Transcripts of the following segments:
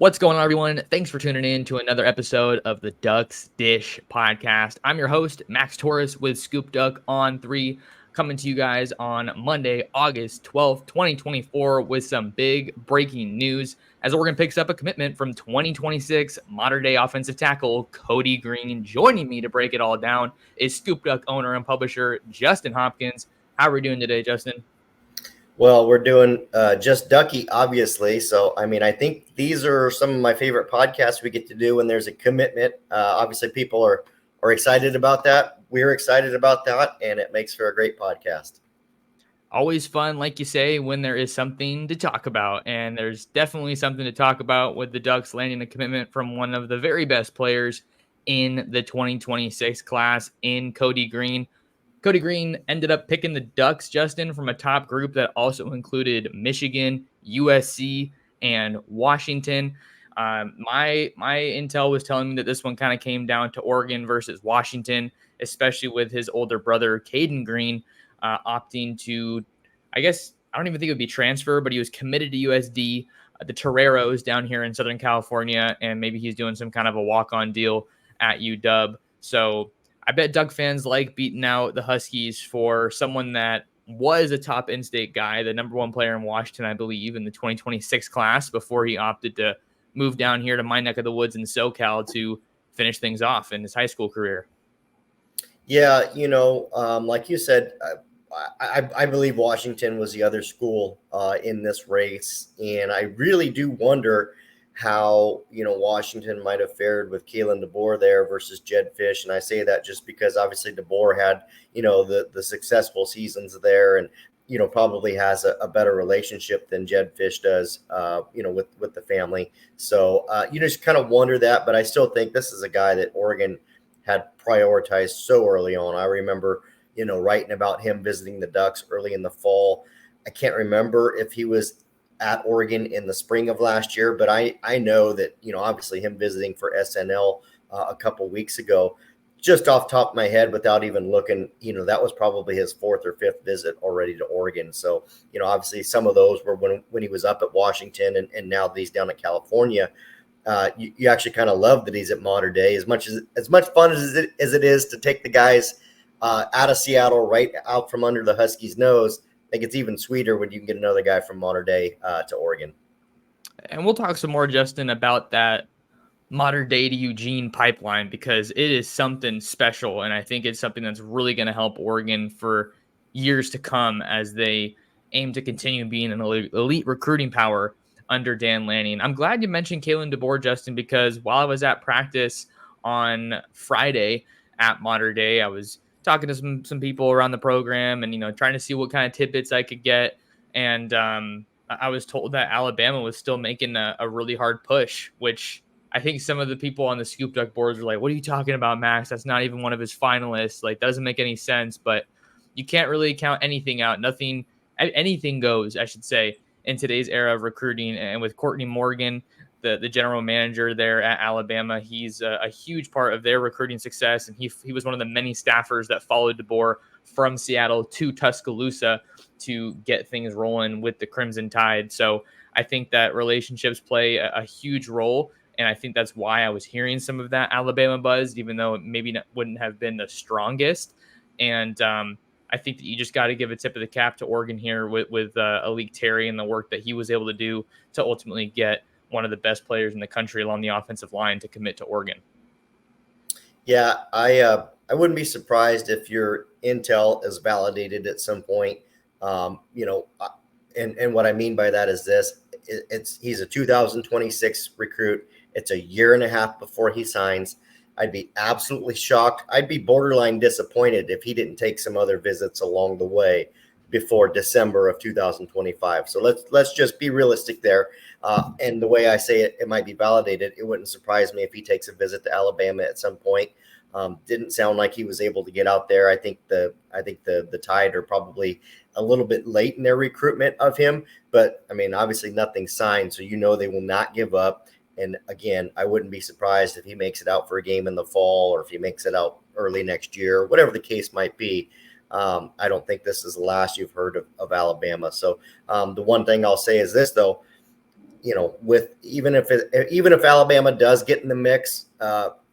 What's going on, everyone? Thanks for tuning in to another episode of the Ducks Dish podcast. I'm your host, Max Torres with ScoopDuck on 3, coming to you guys on Monday, August 12th, 2024, with some big breaking news as Oregon picks up a commitment from 2026 modern-day offensive tackle Cody Green. Joining me to break it all down is ScoopDuck owner and publisher Justin Hopkins. How are we doing today, Justin? Well, we're doing just Ducky, obviously. So, I think these are some of my favorite podcasts we get to do when there's a commitment. Obviously, people are excited about that. We're excited about that, and it makes for a great podcast. Always fun, like you say, when there is something to talk about. And there's definitely something to talk about with the Ducks landing a commitment from one of the very best players in the 2026 class in Cody Green. Cody Green ended up picking the Ducks, Justin, from a top group that also included Michigan, USC, and Washington. My intel was telling me that this one kind of came down to Oregon versus Washington, especially with his older brother, Kodi Greene, opting to, I guess, I don't even think it would be transfer, but he was committed to USD, the Toreros down here in Southern California, and maybe he's doing some kind of a walk-on deal at UW. So I bet Duck fans like beating out the Huskies for someone that was a top in-state guy, the number one player in Washington, I believe, in the 2026 class before he opted to move down here to my neck of the woods in SoCal to finish things off in his high school career. Yeah, like you said, I believe Washington was the other school in this race, and I really do wonder how Washington might have fared with Kalen DeBoer there versus Jed Fish, and I say that just because obviously DeBoer had the successful seasons there, and probably has a better relationship than Jed Fish does, with the family. So you just kind of wonder that, but I still think this is a guy that Oregon had prioritized so early on. I remember writing about him visiting the Ducks early in the fall. I can't remember if he was at Oregon in the spring of last year, but I know that, obviously him visiting for SNL a couple weeks ago, just off the top of my head, without even looking, that was probably his fourth or fifth visit already to Oregon. So, obviously some of those were when he was up at Washington, and now that he's down at California. You actually kind of love that he's at Modern Day. As much fun as it is to take the guys out of Seattle, right out from under the Huskies' nose, I think it's even sweeter when you can get another guy from Modern Day to Oregon. And we'll talk some more, Justin, about that Modern Day to Eugene pipeline, because it is something special, and I think it's something that's really going to help Oregon for years to come as they aim to continue being an elite recruiting power under Dan Lanning. I'm glad you mentioned Kalen DeBoer, Justin, because while I was at practice on Friday at Modern Day, I was talking to some people around the program and trying to see what kind of tidbits I could get, and I was told that Alabama was still making a really hard push, which I think some of the people on the ScoopDuck boards were like, "What are you talking about, Max? That's not even one of his finalists. Like, that doesn't make any sense." But you can't really count anything out. Anything goes, I should say, in today's era of recruiting. And with Courtney Morgan, the general manager there at Alabama, he's a huge part of their recruiting success. And he was one of the many staffers that followed DeBoer from Seattle to Tuscaloosa to get things rolling with the Crimson Tide. So I think that relationships play a huge role. And I think that's why I was hearing some of that Alabama buzz, even though it maybe wouldn't have been the strongest. And I think that you just got to give a tip of the cap to Oregon here with Alik Terry and the work that he was able to do to ultimately get one of the best players in the country along the offensive line to commit to Oregon. Yeah, I wouldn't be surprised if your intel is validated at some point. And what I mean by that is this: he's a 2026 recruit. It's a year and a half before he signs. I'd be absolutely shocked. I'd be borderline disappointed if he didn't take some other visits along the way before December of 2025. So let's just be realistic there. And the way I say it, it might be validated. It wouldn't surprise me if he takes a visit to Alabama at some point. Didn't sound like he was able to get out there. I think the Tide are probably a little bit late in their recruitment of him, but I mean, obviously nothing signed, so they will not give up. And again, I wouldn't be surprised if he makes it out for a game in the fall, or if he makes it out early next year, whatever the case might be. I don't think this is the last you've heard of Alabama. So the one thing I'll say is this, though. with even if Alabama does get in the mix,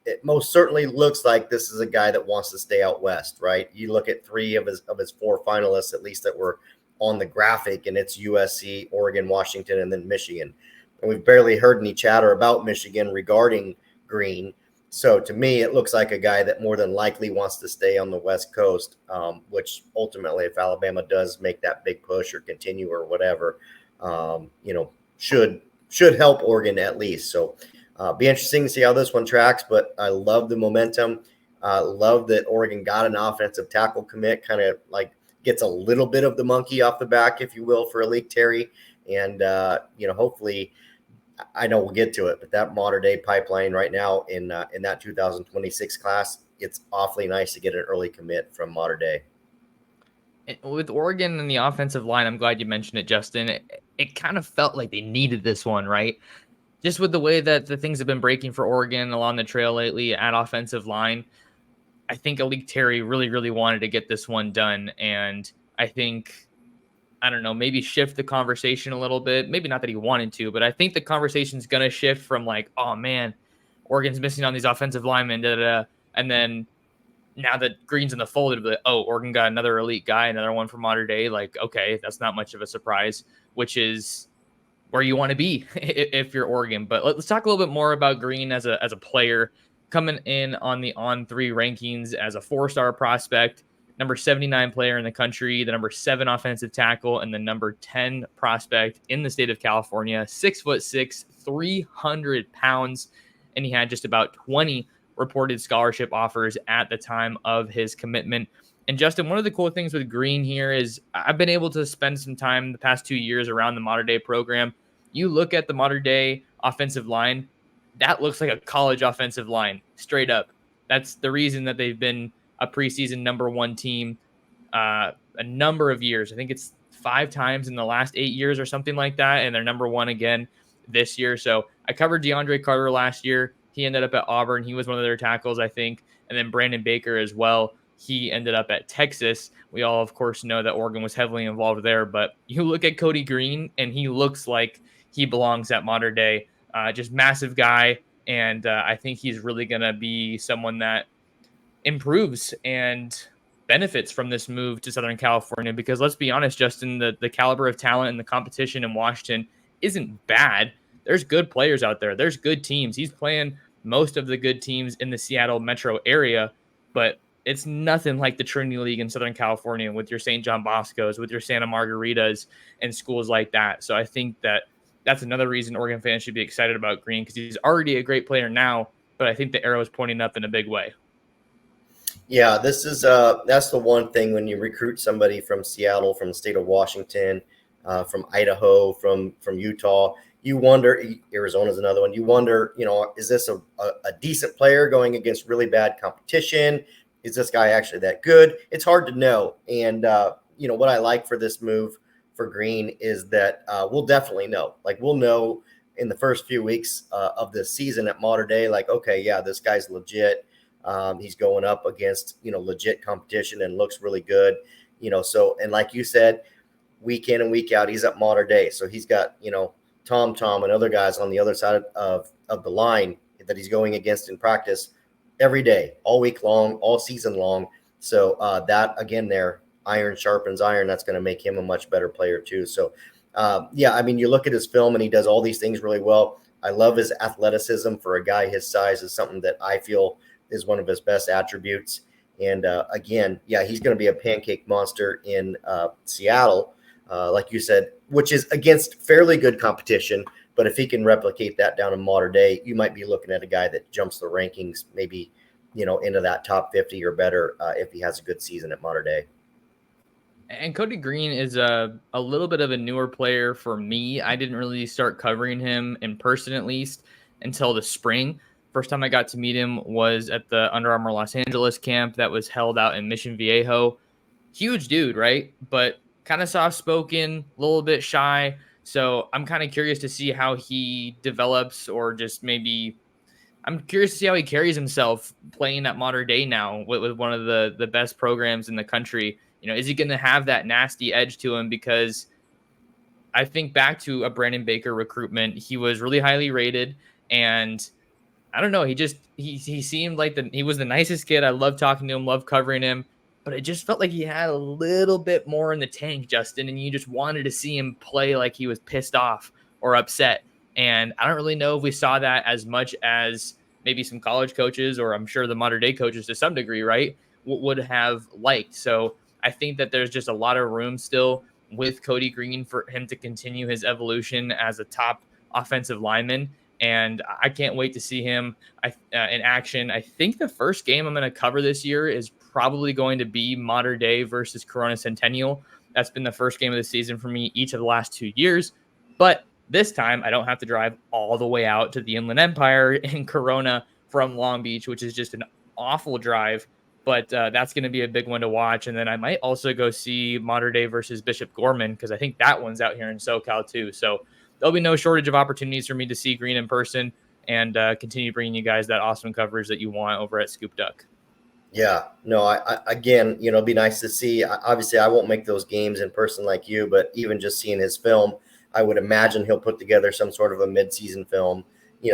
it most certainly looks like this is a guy that wants to stay out west, right? You look at 3 of his 4 finalists, at least that were on the graphic, and it's USC, Oregon, Washington, and then Michigan. And we've barely heard any chatter about Michigan regarding Green. So to me, it looks like a guy that more than likely wants to stay on the West Coast, which ultimately, if Alabama does make that big push or continue or whatever, should help Oregon at least. So be interesting to see how this one tracks, but I love the momentum. Love that Oregon got an offensive tackle commit, kind of like gets a little bit of the monkey off the back, if you will, for Alik Terry. And, hopefully, I know we'll get to it, but that modern day pipeline right now in that 2026 class, it's awfully nice to get an early commit from modern day. With Oregon and the offensive line, I'm glad you mentioned it, Justin. It kind of felt like they needed this one, right? Just with the way that the things have been breaking for Oregon along the trail lately at offensive line, I think Alik Terry really, really wanted to get this one done. And I think, I don't know, maybe shift the conversation a little bit. Maybe not that he wanted to, but I think the conversation's going to shift from like, oh man, Oregon's missing on these offensive linemen, and then now that Green's in the fold, it'll be like, oh, Oregon got another elite guy, another one from modern day. Like, okay, that's not much of a surprise, which is where you want to be if you're Oregon. But let's talk a little bit more about Green as a player, coming in on the On3 rankings as a 4-star prospect, number 79 player in the country, the number 7 offensive tackle, and the number 10 prospect in the state of California. 6'6", 300 pounds, and he had just about 20 reported scholarship offers at the time of his commitment. And Justin, one of the cool things with Green here is I've been able to spend some time the past 2 years around the modern day program. You look at the modern day offensive line, that looks like a college offensive line, straight up. That's the reason that they've been a preseason number 1 team a number of years. I think it's 5 times in the last 8 years or something like that, and they're number 1 again this year. So I covered DeAndre Carter last year. He ended up at Auburn. He was one of their tackles, I think. And then Brandon Baker as well. He ended up at Texas. We all, of course, know that Oregon was heavily involved there. But you look at Cody Green, and he looks like he belongs at modern day. Just massive guy. And I think he's really going to be someone that improves and benefits from this move to Southern California. Because let's be honest, Justin, the caliber of talent and the competition in Washington isn't bad. There's good players out there. There's good teams. He's playing most of the good teams in the Seattle metro area, but it's nothing like the Trinity League in Southern California with your St. John Bosco's, with your Santa Margaritas and schools like that. So I think that's another reason Oregon fans should be excited about Green, because he's already a great player now, but I think the arrow is pointing up in a big way. Yeah, this is that's the one thing when you recruit somebody from Seattle, from the state of Washington, from Idaho, from Utah, you wonder, Arizona's another one, you wonder, is this a decent player going against really bad competition? Is this guy actually that good? It's hard to know. And, what I like for this move for Green is that we'll definitely know. Like, we'll know in the first few weeks of this season at modern day, like, okay, yeah, this guy's legit. He's going up against, legit competition and looks really good, so, and like you said, week in and week out, he's at modern day. So he's got, Tom and other guys on the other side of the line that he's going against in practice every day, all week long, all season long. So that, again, there, iron sharpens iron. That's going to make him a much better player too. So, you look at his film and he does all these things really well. I love his athleticism for a guy his size is something that I feel is one of his best attributes. And again, he's going to be a pancake monster in Seattle, like you said, which is against fairly good competition. But if he can replicate that down in modern day, you might be looking at a guy that jumps the rankings, maybe, into that top 50 or better if he has a good season at modern day. And Cody Green is a little bit of a newer player for me. I didn't really start covering him in person, at least, until the spring. First time I got to meet him was at the Under Armour Los Angeles camp that was held out in Mission Viejo. Huge dude, right? But kind of soft-spoken, a little bit shy. So I'm kind of curious to see how he develops, or just maybe I'm curious to see how he carries himself playing at modern day now with one of the best programs in the country. Is he going to have that nasty edge to him? Because I think back to a Brandon Baker recruitment. He was really highly rated, and I don't know. He seemed like he was the nicest kid. I loved talking to him, loved covering him, but it just felt like he had a little bit more in the tank, Justin, and you just wanted to see him play like he was pissed off or upset. And I don't really know if we saw that as much as maybe some college coaches, or I'm sure the modern day coaches to some degree, right, would have liked. So I think that there's just a lot of room still with Cody Green for him to continue his evolution as a top offensive lineman. And I can't wait to see him in action. I think the first game I'm going to cover this year is probably going to be Modern Day versus Corona Centennial. That's been the first game of the season for me each of the last 2 years. But this time, I don't have to drive all the way out to the Inland Empire in Corona from Long Beach, which is just an awful drive. But that's going to be a big one to watch. And then I might also go see Modern Day versus Bishop Gorman, because I think that one's out here in SoCal too. So there'll be no shortage of opportunities for me to see Green in person and continue bringing you guys that awesome coverage that you want over at ScoopDuck. Yeah, no, I again, it'd be nice to see. Obviously, I won't make those games in person like you, but even just seeing his film, I would imagine he'll put together some sort of a mid-season film,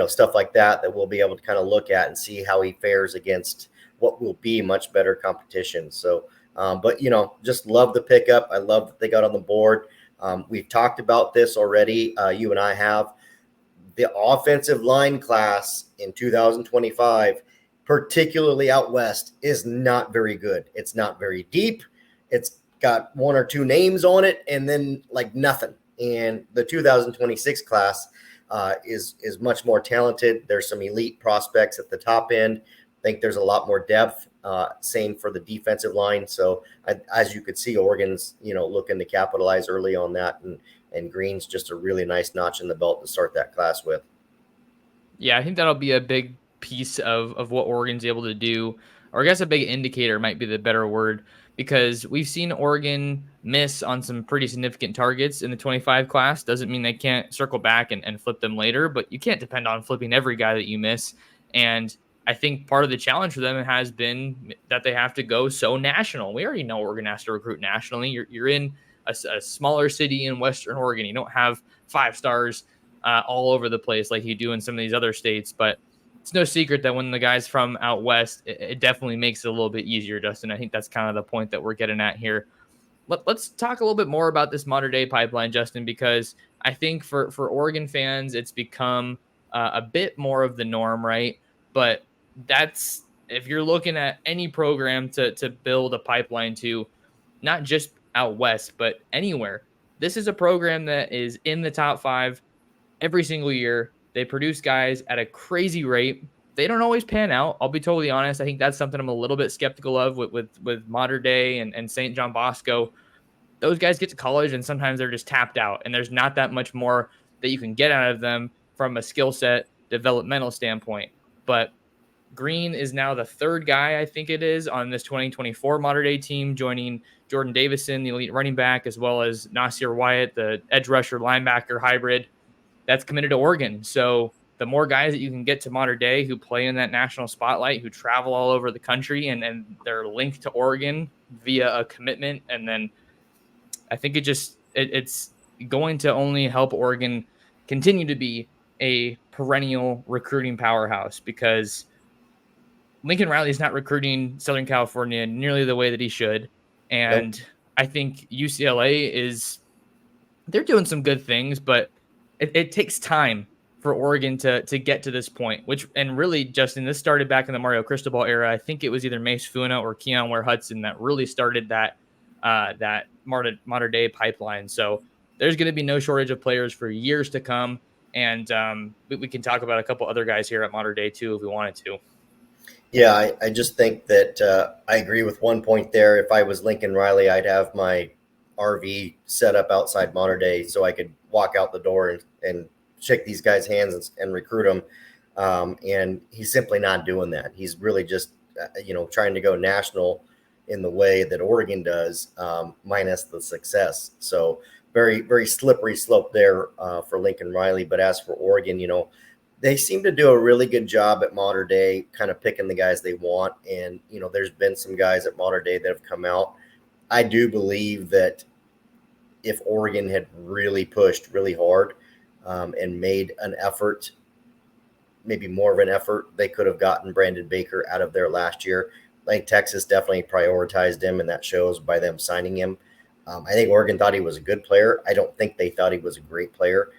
stuff like that we'll be able to kind of look at and see how he fares against what will be much better competition. So, but just love the pickup. I love that they got on the board. We've talked about this already. You and I have. The offensive line class in 2025, particularly out west, is not very good. It's not very deep. It's got one or two names on it, and then like nothing. And the 2026 class is much more talented. There's some elite prospects at the top end. I think there's a lot more depth. Same for the defensive line. So as you could see, Oregon's looking to capitalize early on that, and Green's just a really nice notch in the belt to start that class with. Yeah, I think that'll be a big piece of what Oregon's able to do, or I guess a big indicator might be the better word, because we've seen Oregon miss on some pretty significant targets in the 25 class. Doesn't mean they can't circle back and flip them later, but you can't depend on flipping every guy that you miss. And I think part of the challenge for them has been that they have to go so national. We already know Oregon has to recruit nationally. You're in a smaller city in Western Oregon. You don't have 5 stars all over the place like you do in some of these other states. But it's no secret that when the guys from out west, it definitely makes it a little bit easier, Justin. I think that's kind of the point that we're getting at here. Let's talk a little bit more about this modern day pipeline, Justin, because I think for Oregon fans, it's become a bit more of the norm, right? But that's, if you're looking at any program to build a pipeline to, not just out west, but anywhere, this is a program that is in the top 5 every single year. They produce guys at a crazy rate. They don't always pan out. I'll be totally honest. I think that's something I'm a little bit skeptical of with Modern Day and St. John Bosco. Those guys get to college and sometimes they're just tapped out, and there's not that much more that you can get out of them from a skill set developmental standpoint. But Green is now the 3rd guy, I think it is, on this 2024 Modern Day team, joining Jordan Davison, the elite running back, as well as Nasir Wyatt, the edge rusher linebacker hybrid that's committed to Oregon. So the more guys that you can get to Modern Day who play in that national spotlight, who travel all over the country, and they're linked to Oregon via a commitment, and then I think it's going to only help Oregon continue to be a perennial recruiting powerhouse, because Lincoln Riley is not recruiting Southern California nearly the way that he should. And nope. I think UCLA they're doing some good things, but it takes time for Oregon to get to this point, and really, Justin, this started back in the Mario Cristobal era. I think it was either Mace Funa or Keon Ware-Hudson that really started that modern day pipeline. So there's going to be no shortage of players for years to come. And we can talk about a couple other guys here at Modern Day too, if we wanted to. Yeah, I just think that I agree with one point there. If I was Lincoln Riley, I'd have my RV set up outside Modern Day so I could walk out the door and shake these guys' hands and recruit them. And he's simply not doing that. He's really just, trying to go national in the way that Oregon does, minus the success. So very, very slippery slope there for Lincoln Riley. But as for Oregon, they seem to do a really good job at Modern Day, kind of picking the guys they want. And, there's been some guys at Modern Day that have come out. I do believe that if Oregon had really pushed really hard and made an effort, maybe more of an effort, they could have gotten Brandon Baker out of there last year. I think Texas definitely prioritized him, and that shows by them signing him. I think Oregon thought he was a good player. I don't think they thought he was a great player.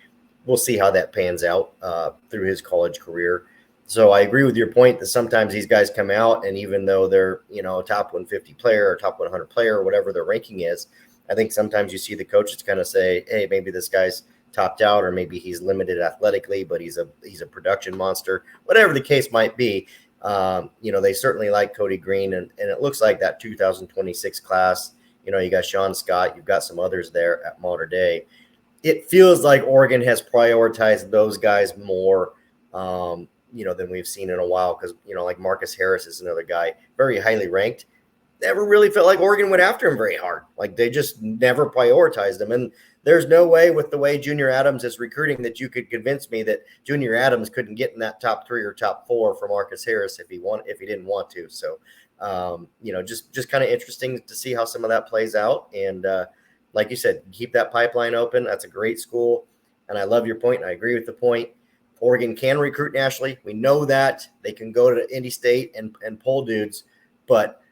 We'll see how that pans out through his college career. So I agree with your point that sometimes these guys come out, and even though they're, a top 150 player or top 100 player or whatever their ranking is, I think sometimes you see the coaches kind of say, hey, maybe this guy's topped out, or maybe he's limited athletically, but he's a production monster, whatever the case might be. They certainly like Kodi Greene, and it looks like that 2026 class, you got Sean Scott, you've got some others there at Mater Dei. It feels like Oregon has prioritized those guys more, than we've seen in a while. Because, like Marcus Harris is another guy, very highly ranked. Never really felt like Oregon went after him very hard. Like they just never prioritized him. And there's no way with the way Junior Adams is recruiting that you could convince me that Junior Adams couldn't get in that top 3 or top 4 for Marcus Harris if he didn't want to. So, just kind of interesting to see how some of that plays out. And like you said, keep that pipeline open. That's a great school. And I love your point. And I agree with the point. Oregon can recruit nationally. We know that. They can go to Indy State and pull dudes, but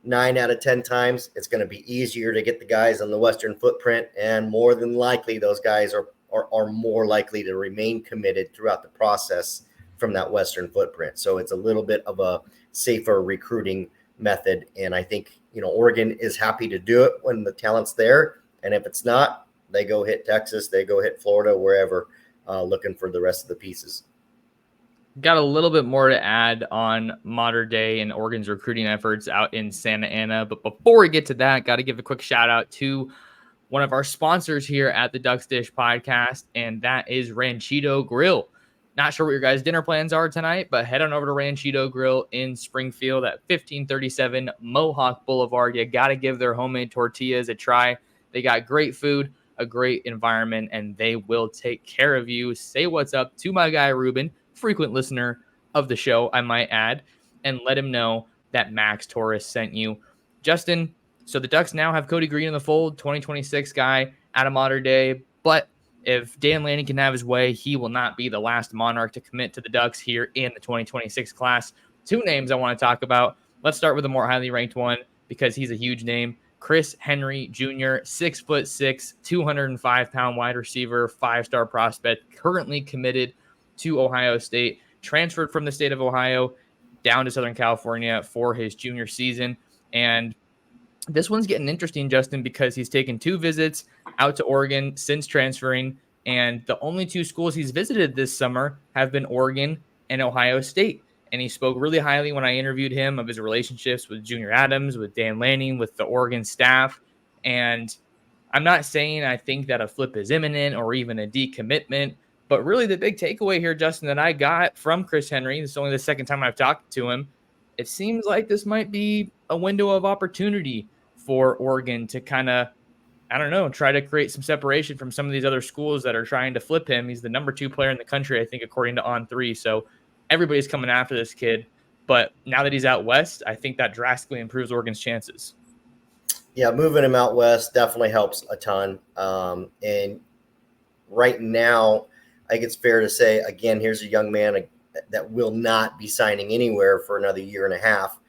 9 out of 10 times, it's going to be easier to get the guys on the Western footprint, and more than likely, those guys are more likely to remain committed throughout the process from that Western footprint. So it's a little bit of a safer recruiting method, and I think Oregon is happy to do it when the talent's there, and if it's not, they go hit Texas, they go hit Florida, wherever, looking for the rest of the pieces. Got a little bit more to add on Mater Dei and Oregon's recruiting efforts out in Santa Ana. But before we get to that, got to give a quick shout out to one of our sponsors here at the Ducks Dish podcast, and that is Ranchito Grill. Not sure what your guys' dinner plans are tonight, but head on over to Ranchito Grill in Springfield at 1537 Mohawk Boulevard. You got to give their homemade tortillas a try. They got great food, a great environment, and they will take care of you. Say what's up to my guy, Ruben, frequent listener of the show, I might add, and let him know that Max Torres sent you. Justin, so the Ducks now have Cody Green in the fold, 2026 guy out of Mater Dei, but if Dan Lanning can have his way, he will not be the last Monarch to commit to the Ducks here in the 2026 class. 2 names I want to talk about. Let's start with the more highly ranked one because he's a huge name. Chris Henry Jr., 6'6", 205-pound wide receiver, 5-star prospect, currently committed to Ohio State, transferred from the state of Ohio down to Southern California for his junior season. And this one's getting interesting, Justin, because he's taken 2 visits out to Oregon since transferring, and the only 2 schools he's visited this summer have been Oregon and Ohio State. And he spoke really highly when I interviewed him of his relationships with Junior Adams, with Dan Lanning, with the Oregon staff. And I'm not saying I think that a flip is imminent or even a decommitment, but really the big takeaway here, Justin, that I got from Chris Henry, this is only the second time I've talked to him, it seems like this might be a window of opportunity for Oregon to kind of, try to create some separation from some of these other schools that are trying to flip him. He's the number 2 player in the country, I think, according to On3. So everybody's coming after this kid. But now that he's out west, I think that drastically improves Oregon's chances. Yeah, moving him out west definitely helps a ton. And right now, I think it's fair to say, again, here's a young man that will not be signing anywhere for another year and a half.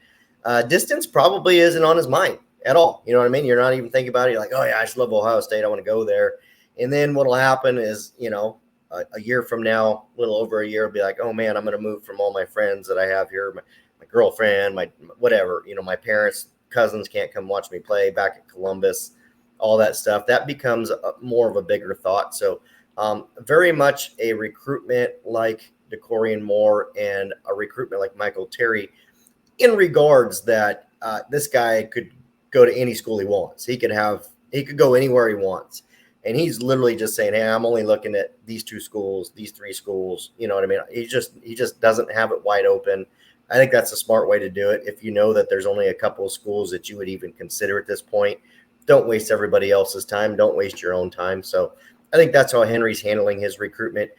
Distance probably isn't on his mind at all. You know what I mean? You're not even thinking about it. You're like, oh, yeah, I just love Ohio State. I want to go there. And then what will happen is, a year from now, a little over a year, will be like, oh, man, I'm going to move from all my friends that I have here, my girlfriend, my whatever, my parents, cousins can't come watch me play back at Columbus, all that stuff. That becomes more of a bigger thought. So very much a recruitment like DeCorian Moore and a recruitment like Michael Terry in regards that this guy could go to any school he wants. He could go anywhere he wants. And he's literally just saying, hey, I'm only looking at these 2 schools, these 3 schools. You know what I mean? He just doesn't have it wide open. I think that's a smart way to do it. If you know that there's only a couple of schools that you would even consider at this point, don't waste everybody else's time. Don't waste your own time. So I think that's how Henry's handling his recruitment.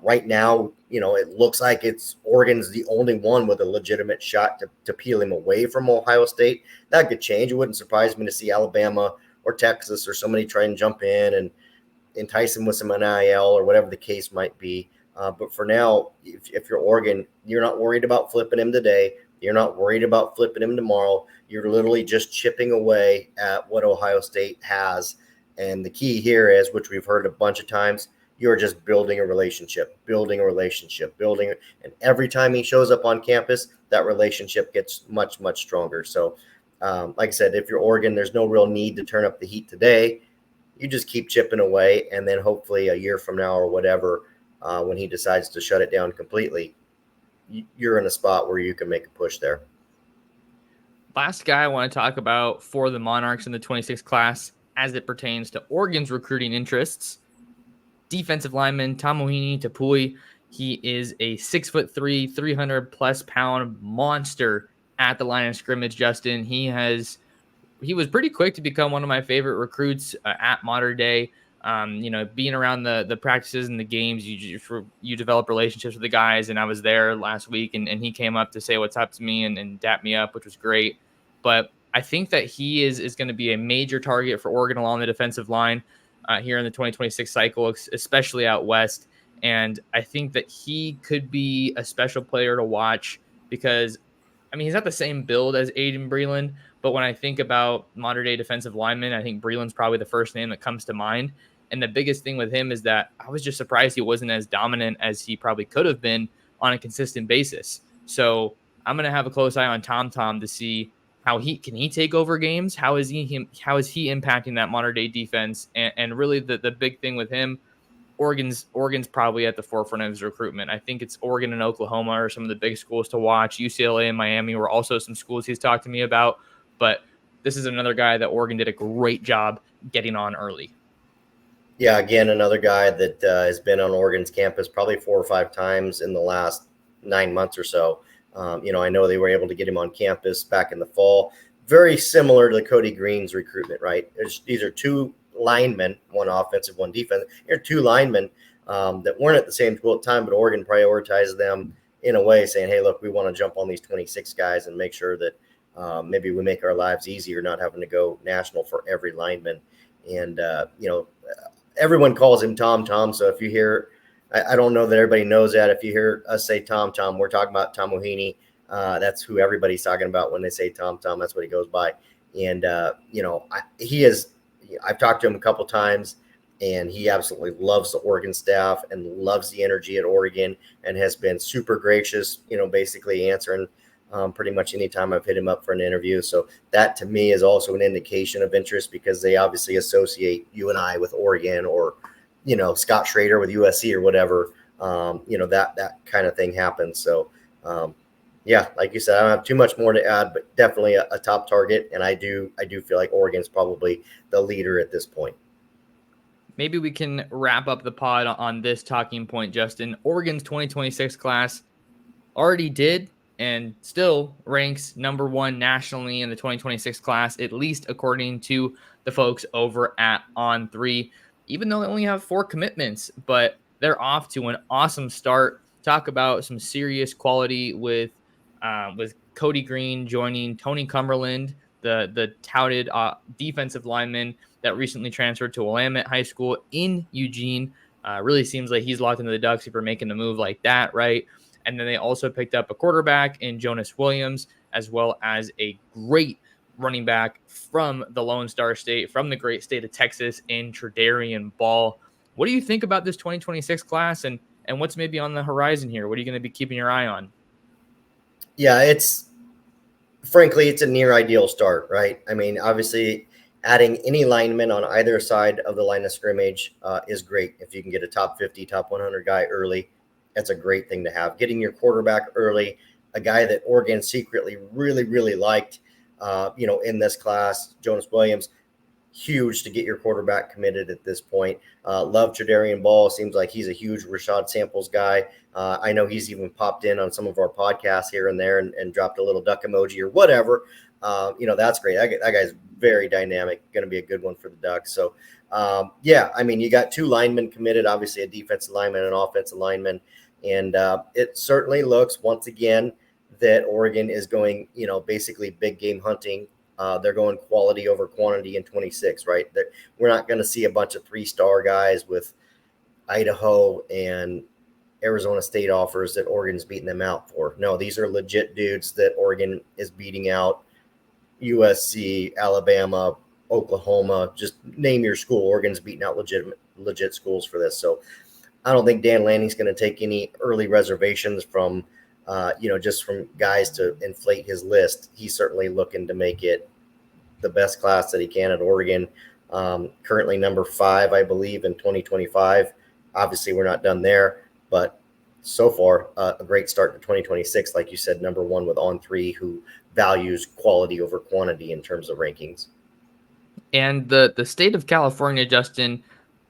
Right now, it looks like Oregon's the only one with a legitimate shot to peel him away from Ohio State. That could change. It wouldn't surprise me to see Alabama or Texas or somebody try and jump in and entice him with some NIL or whatever the case might be. But for now, if you're Oregon, you're not worried about flipping him today. You're not worried about flipping him tomorrow. You're literally just chipping away at what Ohio State has. And the key here is, which we've heard a bunch of times, you're just building a relationship. And every time he shows up on campus, that relationship gets much, much stronger. So, like I said, if you're Oregon, there's no real need to turn up the heat today. You just keep chipping away, and then hopefully a year from now or whatever, when he decides to shut it down completely, you're in a spot where you can make a push there. Last guy I want to talk about for the Monarchs in the 26 class as it pertains to Oregon's recruiting interests. Defensive lineman Moini Tapui. He is a 6'3", 300+ pound monster at the line of scrimmage. Justin, he was pretty quick to become one of my favorite recruits at Modern Day. Being around the practices and the games, you develop relationships with the guys. And I was there last week, and he came up to say what's up to me and dap me up, which was great. But I think that he is going to be a major target for Oregon along the defensive line here in the 2026 cycle, especially out west. And I think that he could be a special player to watch because, I mean, he's not the same build as Aiden Breland, but when I think about modern day defensive linemen, I think Breland's probably the first name that comes to mind. And the biggest thing with him is that I was just surprised he wasn't as dominant as he probably could have been on a consistent basis. So I'm going to have a close eye on Tom to see how he take over games. How is he impacting that modern day defense? And really the big thing with him, Oregon's probably at the forefront of his recruitment. I think it's Oregon and Oklahoma are some of the big schools to watch. UCLA and Miami were also some schools he's talked to me about. But this is another guy that Oregon did a great job getting on early. Yeah, again, another guy that has been on Oregon's campus probably 4 or 5 times in the last 9 months or so. I know they were able to get him on campus back in the fall. Very similar to Kodi Greene's recruitment, right? These are 2 linemen, one offensive, one defensive. Here are 2 linemen that weren't at the same school at the time, but Oregon prioritized them in a way, saying, hey, look, we want to jump on these 26 guys and make sure that maybe we make our lives easier, not having to go national for every lineman. And, everyone calls him Tom. So if you hear, I don't know that everybody knows that. If you hear us say Tom, we're talking about Moini. That's who everybody's talking about when they say Tom. That's what he goes by. And, I've talked to him a couple times, and he absolutely loves the Oregon staff and loves the energy at Oregon and has been super gracious, basically answering pretty much anytime I've hit him up for an interview. So that to me is also an indication of interest because they obviously associate you and I with Oregon or, Scott Schrader with USC or whatever. That kind of thing happens. So, like you said, I don't have too much more to add, but definitely a top target. And I do feel like Oregon's probably the leader at this point. Maybe we can wrap up the pod on this talking point, Justin. Oregon's 2026 class already did and still ranks number 1 nationally in the 2026 class, at least according to the folks over at On3, even though they only have 4 commitments, but they're off to an awesome start. Talk about some serious quality with Kodi Greene joining Tony Cumberland, the touted defensive lineman that recently transferred to Willamette High School in Eugene. Really seems like he's locked into the Ducks if you're making a move like that, right? And then they also picked up a quarterback in Jonas Williams, as well as a great running back from the Lone Star State, from the great state of Texas, in Tredarian Ball. What do you think about this 2026 class and what's maybe on the horizon here? What are you going to be keeping your eye on? Yeah, frankly, it's a near ideal start, right? I mean, obviously, adding any lineman on either side of the line of scrimmage is great. If you can get a top 50, top 100 guy early, that's a great thing to have. Getting your quarterback early, a guy that Oregon secretly really, really liked, in this class, Jonas Williams, huge to get your quarterback committed at this point. Love Tredarian Ball. Seems like he's a huge Rashad Samples guy. I know he's even popped in on some of our podcasts here and there and dropped a little duck emoji or whatever. That's great. That guy's very dynamic, going to be a good one for the Ducks. So, you got 2 linemen committed, obviously a defensive lineman and an offensive lineman. And it certainly looks, once again, that Oregon is going, basically big game hunting They're going quality over quantity in 26, right? We're not going to see a bunch of 3-star guys with Idaho and Arizona State offers that Oregon's beating them out for. No, these are legit dudes that Oregon is beating out. USC, Alabama, Oklahoma, just name your school. Oregon's beating out legit schools for this. So I don't think Dan Lanning's going to take any early reservations from, just from guys to inflate his list. He's certainly looking to make it the best class that he can at Oregon. Currently number 5, I believe, in 2025. Obviously, we're not done there, but so far, a great start to 2026. Like you said, number 1 with On3, who values quality over quantity in terms of rankings. And the state of California, Justin,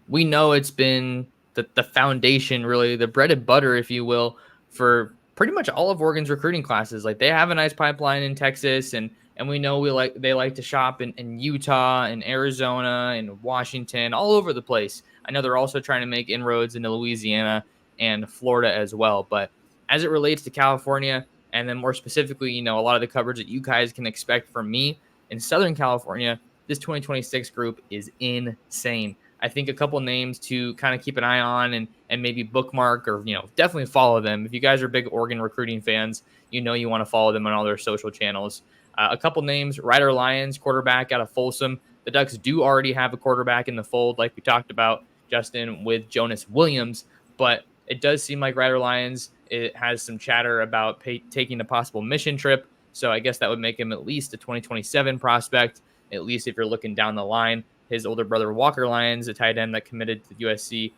we know it's been the foundation, really, the bread and butter, if you will, for pretty much all of Oregon's recruiting classes. Like, they have a nice pipeline in Texas, and we know they like to shop in Utah and Arizona and Washington, all over the place. I know they're also trying to make inroads into Louisiana and Florida as well. But as it relates to California, and then more specifically, a lot of the coverage that you guys can expect from me in Southern California, this 2026 group is insane. I think a couple names to kind of keep an eye on and maybe bookmark, or definitely follow them. If you guys are big Oregon recruiting fans, you want to follow them on all their social channels. A couple names: Ryder Lyons, quarterback out of Folsom. The Ducks do already have a quarterback in the fold, like we talked about, Justin, with Jonas Williams, but it does seem like Ryder Lyons, it has some chatter about taking a possible mission trip. So I guess that would make him at least a 2027 prospect, at least if you're looking down the line. His older brother, Walker Lyons, a tight end that committed to USC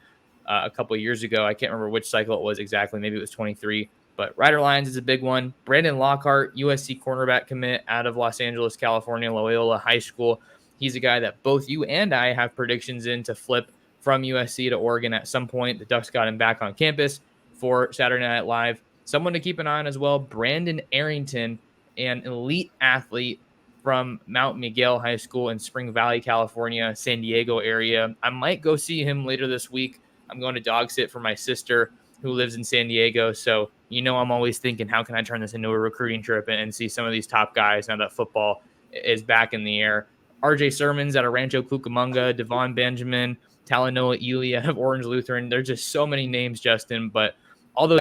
a couple of years ago. I can't remember which cycle it was exactly. Maybe it was 23. But Ryder Lyons is a big one. Brandon Lockhart, USC cornerback commit out of Los Angeles, California, Loyola High School. He's a guy that both you and I have predictions in to flip from USC to Oregon at some point. The Ducks got him back on campus for Saturday Night Live. Someone to keep an eye on as well, Brandon Arrington, an elite athlete from Mount Miguel High School in Spring Valley, California, San Diego area. I might go see him later this week. I'm going to dog sit for my sister who lives in San Diego. So, I'm always thinking, how can I turn this into a recruiting trip and see some of these top guys now that football is back in the air. RJ Sermons out of Rancho Cucamonga, Devon Benjamin, Talanoa Ely out of Orange Lutheran. There's just so many names, Justin, but although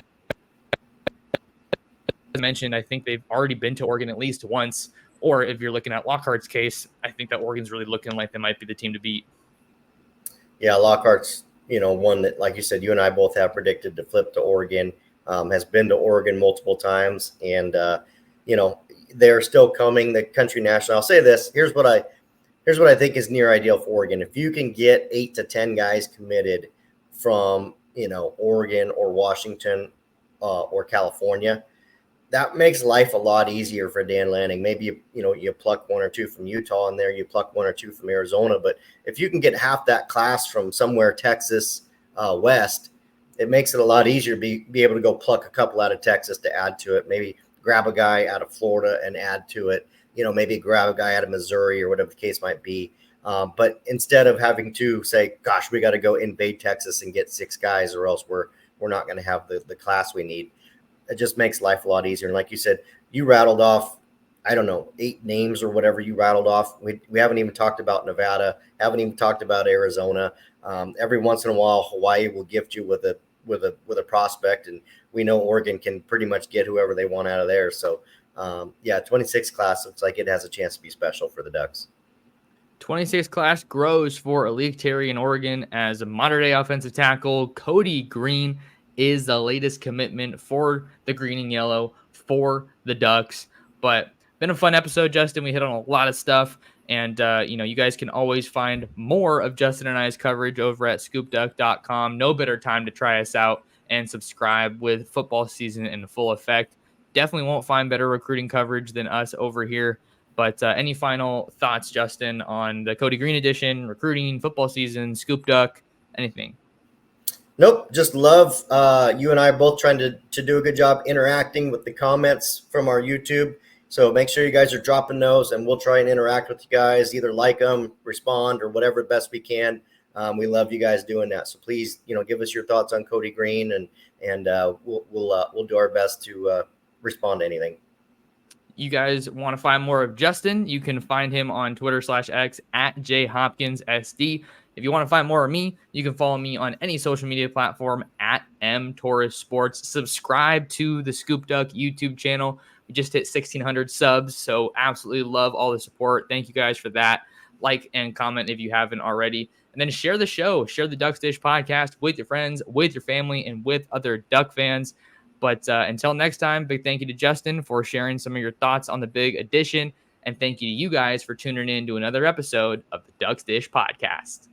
I mentioned, I think they've already been to Oregon at least once. Or if you're looking at Lockhart's case, I think that Oregon's really looking like they might be the team to beat. Yeah, Lockhart's, one that, like you said, you and I both have predicted to flip to Oregon, has been to Oregon multiple times. And, they're still coming, the country national. I'll say this. Here's what I think is near ideal for Oregon. If you can get 8 to 10 guys committed from, Oregon or Washington or California, that makes life a lot easier for Dan Lanning. Maybe, you pluck 1 or 2 from Utah in there, you pluck 1 or 2 from Arizona. But if you can get half that class from somewhere Texas west, it makes it a lot easier to be able to go pluck a couple out of Texas to add to it. Maybe grab a guy out of Florida and add to it. Maybe grab a guy out of Missouri or whatever the case might be. But instead of having to say, gosh, we got to go invade Texas and get 6 guys or else we're not going to have the class we need. It just makes life a lot easier. And like you said, you rattled off, 8 names or whatever you rattled off. We haven't even talked about Nevada, haven't even talked about Arizona. Every once in a while, Hawaii will gift you with a prospect, and we know Oregon can pretty much get whoever they want out of there. So, 26 class looks like it has a chance to be special for the Ducks. 26 class grows for Alik Terry in Oregon as a modern-day offensive tackle. Kodi Greene is the latest commitment for the green and yellow for the Ducks. But been a fun episode, Justin. We hit on a lot of stuff. And, you guys can always find more of Justin and I's coverage over at ScoopDuck.com. No better time to try us out and subscribe with football season in full effect. Definitely won't find better recruiting coverage than us over here. But any final thoughts, Justin, on the Kodi Greene edition, recruiting, football season, ScoopDuck, anything? Nope, just love you and I are both trying to do a good job interacting with the comments from our YouTube. So make sure you guys are dropping those, and we'll try and interact with you guys, either like them, respond, or whatever best we can. We love you guys doing that. So please, give us your thoughts on Kodi Greene, and we'll do our best to respond to anything. you guys want to find more of Justin, you can find him on Twitter/X at jhopkinssd. If you want to find more of me, you can follow me on any social media platform at mtorresports. Subscribe to the ScoopDuck YouTube channel. We just hit 1,600 subs, so absolutely love all the support. Thank you guys for that. Like and comment if you haven't already. And then share the show, share the Ducks Dish podcast with your friends, with your family, and with other Duck fans. But until next time, big thank you to Justin for sharing some of your thoughts on the big edition. And thank you to you guys for tuning in to another episode of the Ducks Dish podcast.